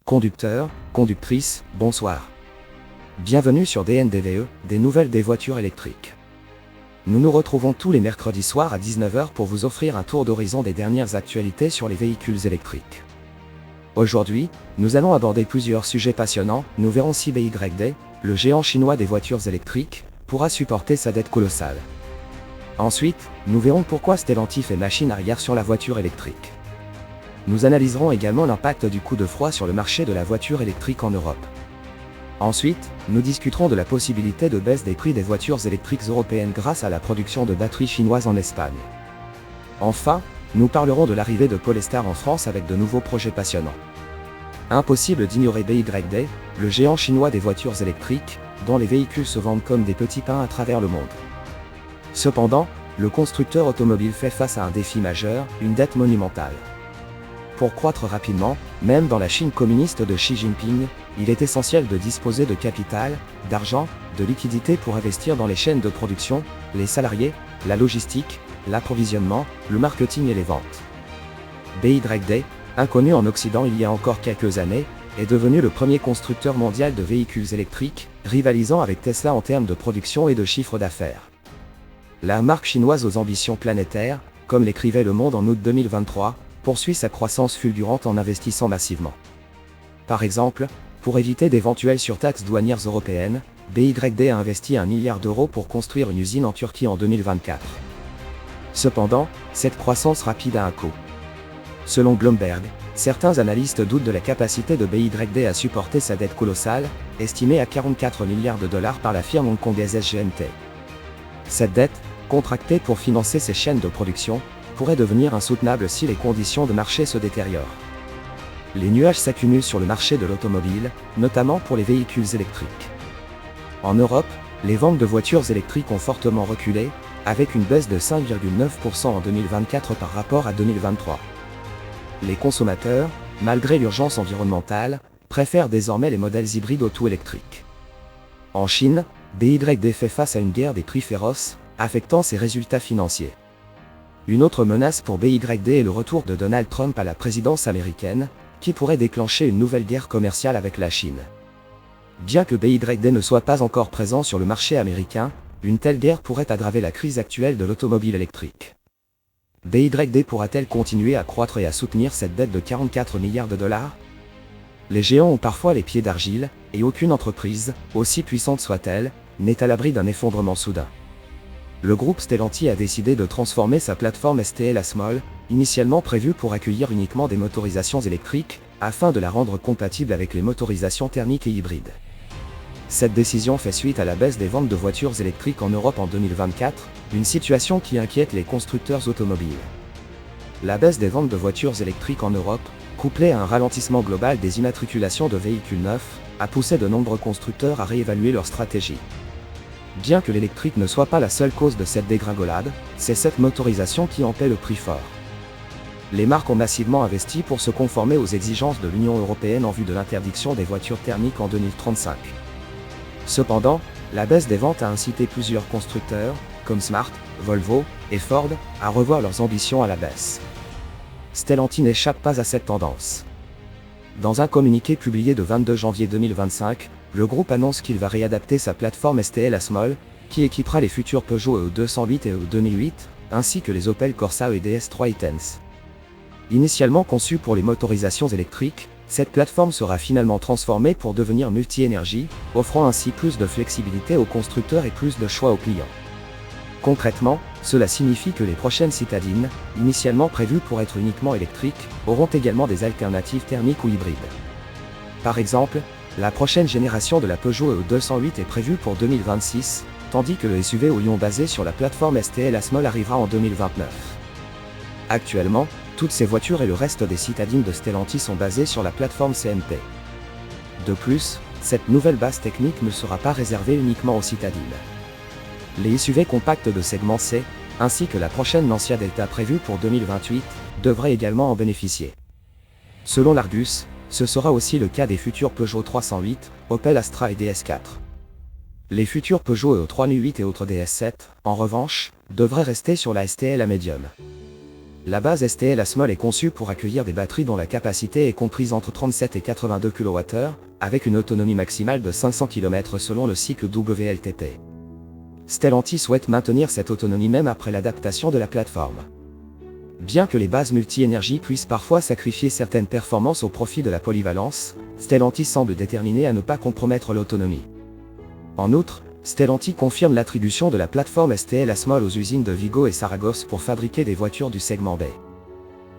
Conducteurs, conductrices, bonsoir. Bienvenue sur DNDVE, des nouvelles des voitures électriques. Nous nous retrouvons tous les mercredis soirs à 19 h pour vous offrir un tour d'horizon des dernières actualités sur les véhicules électriques. Aujourd'hui, nous allons aborder plusieurs sujets passionnants. Nous verrons si BYD, le géant chinois des voitures électriques, pourra supporter sa dette colossale. Ensuite, nous verrons pourquoi Stellantis fait machine arrière sur la voiture électrique. Nous analyserons également l'impact du coup de froid sur le marché de la voiture électrique en Europe. Ensuite, nous discuterons de la possibilité de baisse des prix des voitures électriques européennes grâce à la production de batteries chinoises en Espagne. Enfin, nous parlerons de l'arrivée de Polestar en France avec de nouveaux projets passionnants. Impossible d'ignorer BYD, le géant chinois des voitures électriques, dont les véhicules se vendent comme des petits pains à travers le monde. Cependant, le constructeur automobile fait face à un défi majeur, une dette monumentale. Pour croître rapidement, même dans la Chine communiste de Xi Jinping, il est essentiel de disposer de capital, d'argent, de liquidités pour investir dans les chaînes de production, les salariés, la logistique, l'approvisionnement, le marketing et les ventes. BYD, inconnu en Occident il y a encore quelques années, est devenu le premier constructeur mondial de véhicules électriques, rivalisant avec Tesla en termes de production et de chiffre d'affaires. La marque chinoise aux ambitions planétaires, comme l'écrivait Le Monde en août 2023, poursuit sa croissance fulgurante en investissant massivement. Par exemple, pour éviter d'éventuelles surtaxes douanières européennes, BYD a investi 1 milliard d'euros pour construire une usine en Turquie en 2024. Cependant, cette croissance rapide a un coût. Selon Bloomberg, certains analystes doutent de la capacité de BYD à supporter sa dette colossale, estimée à 44 milliards de dollars par la firme hongkongaise SGMT. Cette dette, contractée pour financer ses chaînes de production, pourrait devenir insoutenable si les conditions de marché se détériorent. Les nuages s'accumulent sur le marché de l'automobile, notamment pour les véhicules électriques. En Europe, les ventes de voitures électriques ont fortement reculé, avec une baisse de 5,9% en 2024 par rapport à 2023. Les consommateurs, malgré l'urgence environnementale, préfèrent désormais les modèles hybrides ou tout électriques. En Chine, BYD fait face à une guerre des prix féroce, affectant ses résultats financiers. Une autre menace pour BYD est le retour de Donald Trump à la présidence américaine, qui pourrait déclencher une nouvelle guerre commerciale avec la Chine. Bien que BYD ne soit pas encore présent sur le marché américain, une telle guerre pourrait aggraver la crise actuelle de l'automobile électrique. BYD pourra-t-elle continuer à croître et à soutenir cette dette de 44 milliards de dollars ? Les géants ont parfois les pieds d'argile, et aucune entreprise, aussi puissante soit-elle, n'est à l'abri d'un effondrement soudain. Le groupe Stellantis a décidé de transformer sa plateforme STL A-Small, initialement prévue pour accueillir uniquement des motorisations électriques, afin de la rendre compatible avec les motorisations thermiques et hybrides. Cette décision fait suite à la baisse des ventes de voitures électriques en Europe en 2024, une situation qui inquiète les constructeurs automobiles. La baisse des ventes de voitures électriques en Europe, couplée à un ralentissement global des immatriculations de véhicules neufs, a poussé de nombreux constructeurs à réévaluer leur stratégie. Bien que l'électrique ne soit pas la seule cause de cette dégringolade, c'est cette motorisation qui en paie le prix fort. Les marques ont massivement investi pour se conformer aux exigences de l'Union européenne en vue de l'interdiction des voitures thermiques en 2035. Cependant, la baisse des ventes a incité plusieurs constructeurs, comme Smart, Volvo et Ford, à revoir leurs ambitions à la baisse. Stellantis n'échappe pas à cette tendance. Dans un communiqué publié le 22 janvier 2025, le groupe annonce qu'il va réadapter sa plateforme STL A-Small, qui équipera les futurs Peugeot E208 et E2008, ainsi que les Opel Corsa et DS3 e-Tense. Initialement conçue pour les motorisations électriques, cette plateforme sera finalement transformée pour devenir multi-énergie, offrant ainsi plus de flexibilité aux constructeurs et plus de choix aux clients. Concrètement, cela signifie que les prochaines citadines, initialement prévues pour être uniquement électriques, auront également des alternatives thermiques ou hybrides. Par exemple, la prochaine génération de la Peugeot E208 est prévue pour 2026, tandis que le SUV au lion basé sur la plateforme STL A-Small arrivera en 2029. Actuellement, toutes ces voitures et le reste des citadines de Stellantis sont basées sur la plateforme CMP. De plus, cette nouvelle base technique ne sera pas réservée uniquement aux citadines. Les SUV compacts de segment C, ainsi que la prochaine Lancia Delta prévue pour 2028, devraient également en bénéficier. Selon l'Argus, ce sera aussi le cas des futurs Peugeot 308, Opel Astra et DS4. Les futurs Peugeot E308 et autres DS7, en revanche, devraient rester sur la STL à médium. La base STL Asmol est conçue pour accueillir des batteries dont la capacité est comprise entre 37 et 82 kWh, avec une autonomie maximale de 500 km selon le cycle WLTP. Stellantis souhaite maintenir cette autonomie même après l'adaptation de la plateforme. Bien que les bases multi-énergie puissent parfois sacrifier certaines performances au profit de la polyvalence, Stellantis semble déterminé à ne pas compromettre l'autonomie. En outre, Stellantis confirme l'attribution de la plateforme STL Asmol aux usines de Vigo et Saragosse pour fabriquer des voitures du segment B.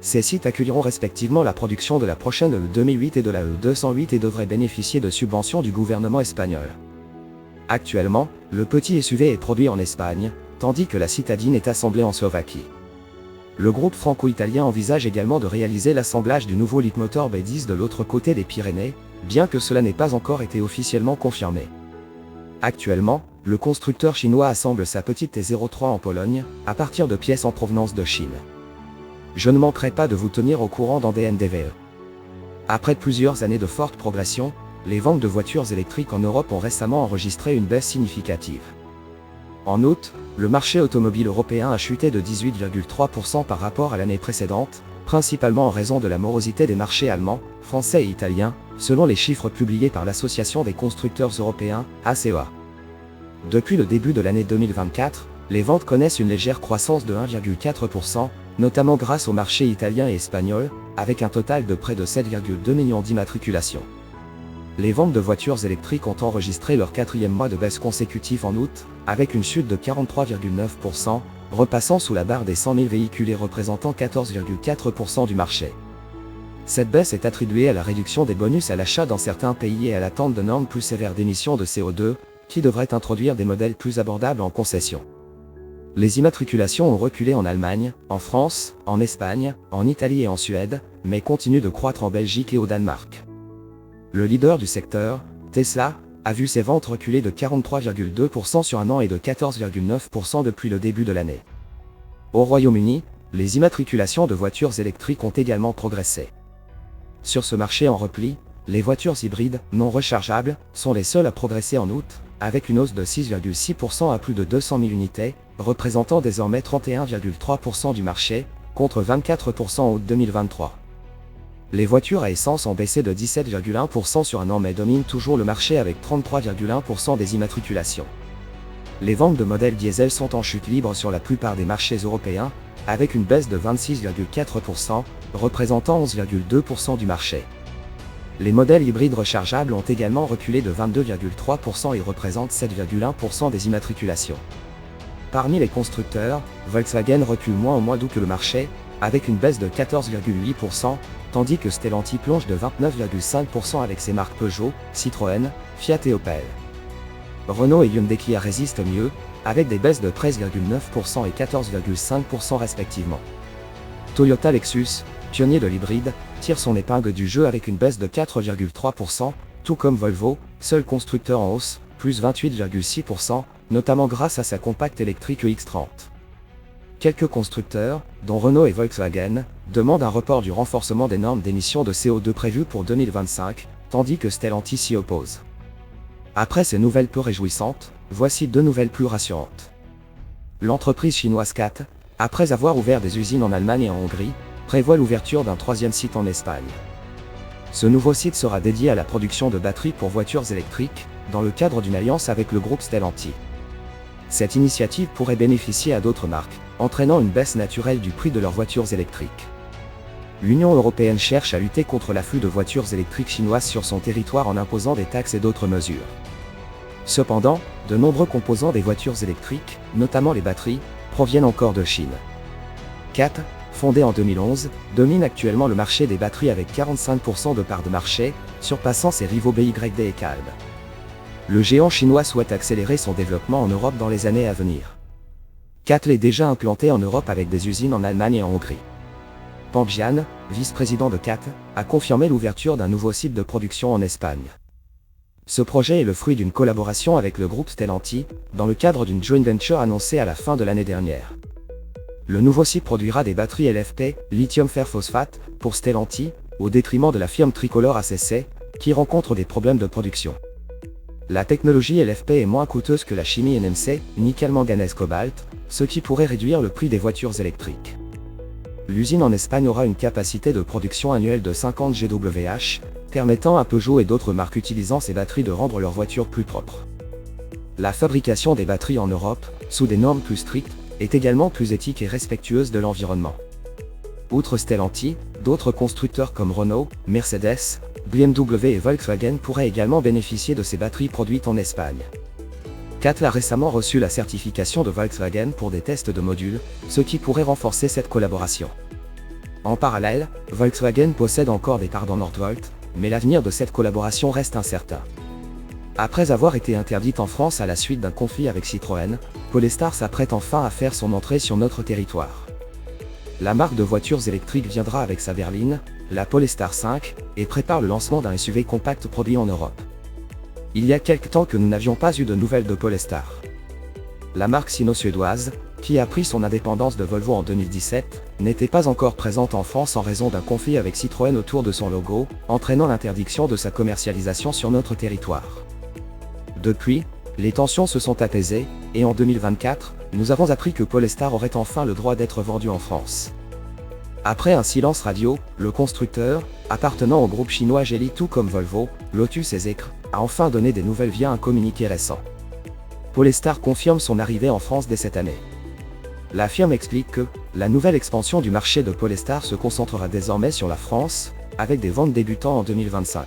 Ces sites accueilleront respectivement la production de la prochaine E2008 et de la E208 et devraient bénéficier de subventions du gouvernement espagnol. Actuellement, le petit SUV est produit en Espagne, tandis que la citadine est assemblée en Slovaquie. Le groupe franco-italien envisage également de réaliser l'assemblage du nouveau Leapmotor B10 de l'autre côté des Pyrénées, bien que cela n'ait pas encore été officiellement confirmé. Actuellement, le constructeur chinois assemble sa petite T03 en Pologne, à partir de pièces en provenance de Chine. Je ne manquerai pas de vous tenir au courant dans DNDVE. Après plusieurs années de forte progression, les ventes de voitures électriques en Europe ont récemment enregistré une baisse significative. En août, le marché automobile européen a chuté de 18,3% par rapport à l'année précédente, principalement en raison de la morosité des marchés allemands, français et italiens, selon les chiffres publiés par l'Association des constructeurs européens, ACEA. Depuis le début de l'année 2024, les ventes connaissent une légère croissance de 1,4%, notamment grâce au marché italien et espagnol, avec un total de près de 7,2 millions d'immatriculations. Les ventes de voitures électriques ont enregistré leur quatrième mois de baisse consécutif en août, avec une chute de 43,9%, repassant sous la barre des 100 000 véhicules et représentant 14,4% du marché. Cette baisse est attribuée à la réduction des bonus à l'achat dans certains pays et à l'attente de normes plus sévères d'émissions de CO2, qui devraient introduire des modèles plus abordables en concession. Les immatriculations ont reculé en Allemagne, en France, en Espagne, en Italie et en Suède, mais continuent de croître en Belgique et au Danemark. Le leader du secteur, Tesla, a vu ses ventes reculer de 43,2% sur un an et de 14,9% depuis le début de l'année. Au Royaume-Uni, les immatriculations de voitures électriques ont également progressé. Sur ce marché en repli, les voitures hybrides, non rechargeables, sont les seules à progresser en août, avec une hausse de 6,6% à plus de 200 000 unités, représentant désormais 31,3% du marché, contre 24% en août 2023. Les voitures à essence ont baissé de 17,1% sur un an mais dominent toujours le marché avec 33,1% des immatriculations. Les ventes de modèles diesel sont en chute libre sur la plupart des marchés européens, avec une baisse de 26,4%, représentant 11,2% du marché. Les modèles hybrides rechargeables ont également reculé de 22,3% et représentent 7,1% des immatriculations. Parmi les constructeurs, Volkswagen recule moins au mois d'août que le marché, avec une baisse de 14,8%, tandis que Stellantis plonge de 29,5% avec ses marques Peugeot, Citroën, Fiat et Opel. Renault et Hyundai Kia résistent mieux, avec des baisses de 13,9% et 14,5% respectivement. Toyota Lexus, pionnier de l'hybride, tire son épingle du jeu avec une baisse de 4,3%, tout comme Volvo, seul constructeur en hausse, plus 28,6%, notamment grâce à sa compacte électrique EX30. Quelques constructeurs, dont Renault et Volkswagen, demandent un report du renforcement des normes d'émissions de CO2 prévues pour 2025, tandis que Stellantis s'y oppose. Après ces nouvelles peu réjouissantes, voici deux nouvelles plus rassurantes. L'entreprise chinoise CAT, après avoir ouvert des usines en Allemagne et en Hongrie, prévoit l'ouverture d'un troisième site en Espagne. Ce nouveau site sera dédié à la production de batteries pour voitures électriques, dans le cadre d'une alliance avec le groupe Stellantis. Cette initiative pourrait bénéficier à d'autres marques, entraînant une baisse naturelle du prix de leurs voitures électriques. L'Union européenne cherche à lutter contre l'afflux de voitures électriques chinoises sur son territoire en imposant des taxes et d'autres mesures. Cependant, de nombreux composants des voitures électriques, notamment les batteries, proviennent encore de Chine. CAT, fondé en 2011, domine actuellement le marché des batteries avec 45% de part de marché, surpassant ses rivaux BYD et CALB. Le géant chinois souhaite accélérer son développement en Europe dans les années à venir. CAT est déjà implanté en Europe avec des usines en Allemagne et en Hongrie. Pambian, vice-président de CAT, a confirmé l'ouverture d'un nouveau site de production en Espagne. Ce projet est le fruit d'une collaboration avec le groupe Stellantis, dans le cadre d'une joint venture annoncée à la fin de l'année dernière. Le nouveau site produira des batteries LFP, lithium fer phosphate, pour Stellantis, au détriment de la firme tricolore ACC, qui rencontre des problèmes de production. La technologie LFP est moins coûteuse que la chimie NMC, nickel manganèse cobalt, ce qui pourrait réduire le prix des voitures électriques. l'usine en Espagne aura une capacité de production annuelle de 50 GWh, permettant à Peugeot et d'autres marques utilisant ces batteries de rendre leurs voitures plus propres. La fabrication des batteries en Europe, sous des normes plus strictes, est également plus éthique et respectueuse de l'environnement. Outre Stellantis, d'autres constructeurs comme Renault, Mercedes, BMW et Volkswagen pourraient également bénéficier de ces batteries produites en Espagne. CATL a récemment reçu la certification de Volkswagen pour des tests de modules, ce qui pourrait renforcer cette collaboration. En parallèle, Volkswagen possède encore des parts dans Northvolt, mais l'avenir de cette collaboration reste incertain. Après avoir été interdite en France à la suite d'un conflit avec Citroën, Polestar s'apprête enfin à faire son entrée sur notre territoire. La marque de voitures électriques viendra avec sa berline, la Polestar 5, et prépare le lancement d'un SUV compact produit en Europe. Il y a quelque temps que nous n'avions pas eu de nouvelles de Polestar. La marque sino-suédoise, qui a pris son indépendance de Volvo en 2017, n'était pas encore présente en France en raison d'un conflit avec Citroën autour de son logo, entraînant l'interdiction de sa commercialisation sur notre territoire. Depuis, les tensions se sont apaisées, et en 2024, nous avons appris que Polestar aurait enfin le droit d'être vendu en France. Après un silence radio, le constructeur, appartenant au groupe chinois Geely tout comme Volvo, Lotus et Zeekr, a enfin donné des nouvelles via un communiqué récent. Polestar confirme son arrivée en France dès cette année. La firme explique que la nouvelle expansion du marché de Polestar se concentrera désormais sur la France, avec des ventes débutant en 2025.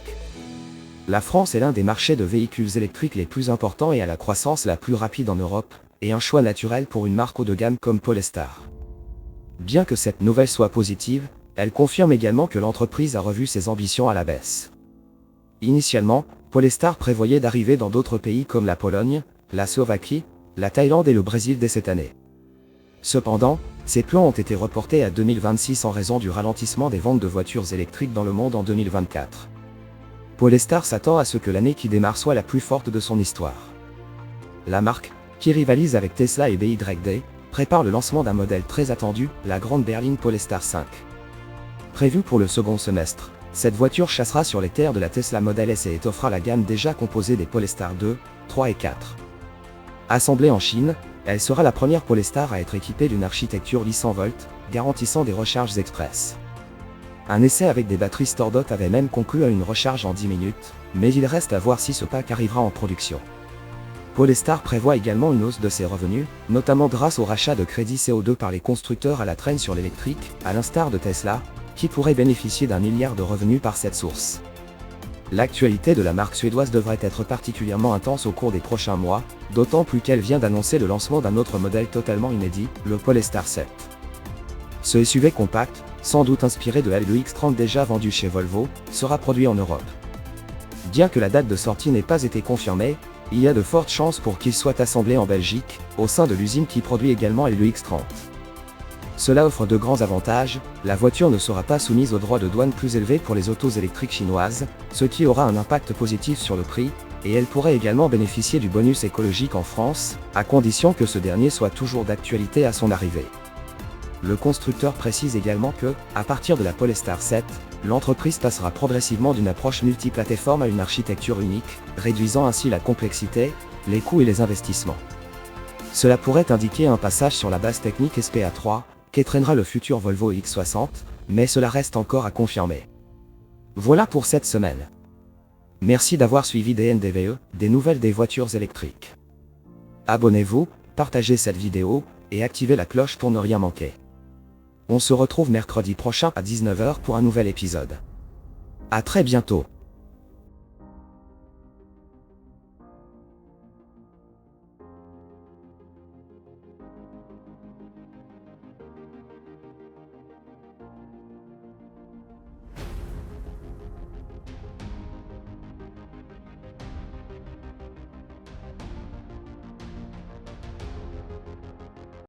La France est l'un des marchés de véhicules électriques les plus importants et à la croissance la plus rapide en Europe, et un choix naturel pour une marque haut de gamme comme Polestar. Bien que cette nouvelle soit positive, elle confirme également que l'entreprise a revu ses ambitions à la baisse. Initialement, Polestar prévoyait d'arriver dans d'autres pays comme la Pologne, la Slovaquie, la Thaïlande et le Brésil dès cette année. Cependant, ces plans ont été reportés à 2026 en raison du ralentissement des ventes de voitures électriques dans le monde en 2024. Polestar s'attend à ce que l'année qui démarre soit la plus forte de son histoire. La marque, qui rivalise avec Tesla et BYD, prépare le lancement d'un modèle très attendu, la grande berline Polestar 5. Prévue pour le second semestre, cette voiture chassera sur les terres de la Tesla Model S et étoffera la gamme déjà composée des Polestar 2, 3 et 4. Assemblée en Chine, elle sera la première Polestar à être équipée d'une architecture 800 volts, garantissant des recharges express. Un essai avec des batteries StoreDot avait même conclu à une recharge en 10 minutes, mais il reste à voir si ce pack arrivera en production. Polestar prévoit également une hausse de ses revenus, notamment grâce au rachat de crédits CO2 par les constructeurs à la traîne sur l'électrique, à l'instar de Tesla, qui pourrait bénéficier d'1 milliard de revenus par cette source. L'actualité de la marque suédoise devrait être particulièrement intense au cours des prochains mois, d'autant plus qu'elle vient d'annoncer le lancement d'un autre modèle totalement inédit, le Polestar 7. Ce SUV compact, sans doute inspiré de le X30 déjà vendu chez Volvo, sera produit en Europe. Bien que la date de sortie n'ait pas été confirmée, il y a de fortes chances pour qu'il soit assemblé en Belgique, au sein de l'usine qui produit également le X30. Cela offre de grands avantages, la voiture ne sera pas soumise aux droits de douane plus élevés pour les autos électriques chinoises, ce qui aura un impact positif sur le prix, et elle pourrait également bénéficier du bonus écologique en France, à condition que ce dernier soit toujours d'actualité à son arrivée. Le constructeur précise également que, à partir de la Polestar 7, l'entreprise passera progressivement d'une approche multiplateforme à une architecture unique, réduisant ainsi la complexité, les coûts et les investissements. Cela pourrait indiquer un passage sur la base technique SPA3, qu'entraînera le futur Volvo X60, mais cela reste encore à confirmer. Voilà pour cette semaine. Merci d'avoir suivi DNDVE, des nouvelles des voitures électriques. Abonnez-vous, partagez cette vidéo, et activez la cloche pour ne rien manquer. On se retrouve mercredi prochain à 19 h pour un nouvel épisode. À très bientôt.